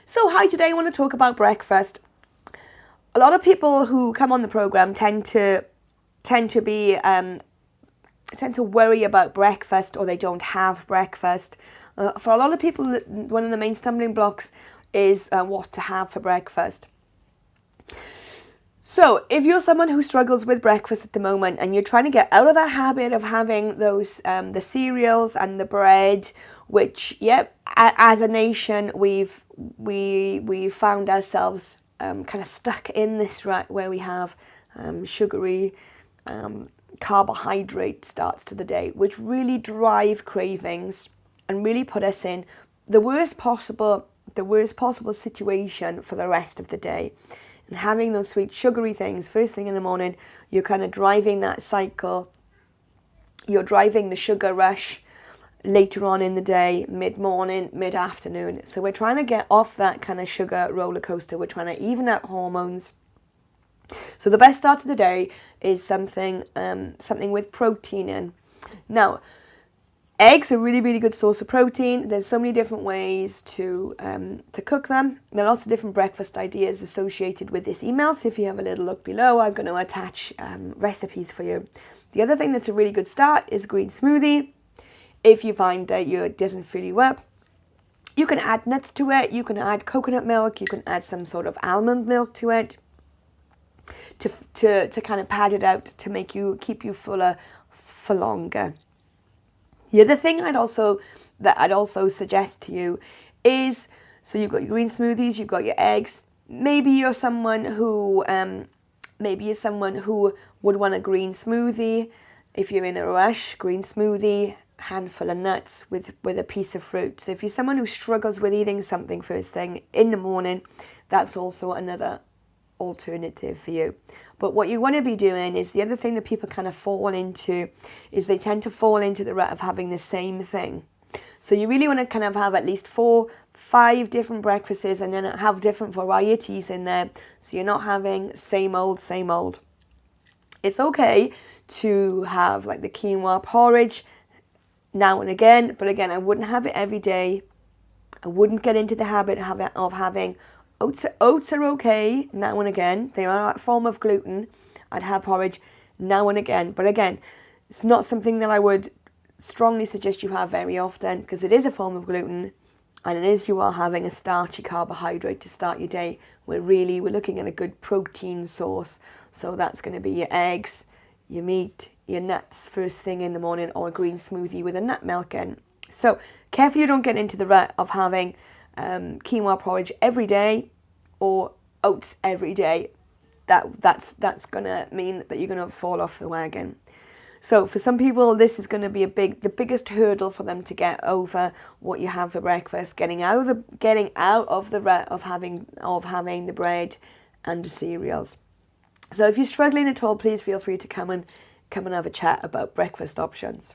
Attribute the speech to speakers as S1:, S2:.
S1: So hi, today I want to talk about breakfast. A lot of people who come on the program tend to worry about breakfast, or they don't have breakfast. For a lot of people, one of the main stumbling blocks is what to have for breakfast. So if you're someone who struggles with breakfast at the moment and you're trying to get out of that habit of having those the cereals and the bread, which as a nation we found ourselves kind of stuck in this rut where we have sugary carbohydrate starts to the day, which really drive cravings and really put us in the worst possible situation for the rest of the day. And having those sweet sugary things first thing in the morning, you're kind of driving that cycle. You're driving the sugar rush later on in the day, mid-morning, mid-afternoon. So we're trying to get off that kind of sugar roller coaster. We're trying to even out hormones. So the best start of the day is something with protein in. Now, eggs are a really, really good source of protein. There's so many different ways to cook them. There are lots of different breakfast ideas associated with this email. So if you have a little look below, I'm going to attach recipes for you. The other thing that's a really good start is a green smoothie. If you find that it doesn't fill you up, you can add nuts to it. You can add coconut milk. You can add some sort of almond milk to it to kind of pad it out to keep you fuller for longer. The other thing I'd also suggest to you is, so you've got your green smoothies, you've got your eggs. Maybe you're someone who would want a green smoothie. If you're in a rush, green smoothie, handful of nuts with a piece of fruit. So if you're someone who struggles with eating something first thing in the morning, that's also another alternative for you. But what you want to be doing is, the other thing that people kind of fall into is they tend to fall into the rut of having the same thing. So you really want to kind of have at least 4-5 different breakfasts and then have different varieties in there, so you're not having same old. It's okay to have like the quinoa porridge now and again, but again, I wouldn't have it every day. I wouldn't get into the habit of having oats. Oats are okay now and again. They are a form of gluten. I'd have porridge now and again. But again, it's not something that I would strongly suggest you have very often, because it is a form of gluten and you are having a starchy carbohydrate to start your day. We're looking at a good protein source. So that's going to be your eggs, your meat, your nuts first thing in the morning, or a green smoothie with a nut milk in. So careful you don't get into the rut of having quinoa porridge every day or oats every day. That's going to mean that you're going to fall off the wagon. So for some people, this is going to be the biggest hurdle for them to get over what you have for breakfast, getting out of the rut of having the bread and the cereals. So if you're struggling at all, please feel free to come and have a chat about breakfast options.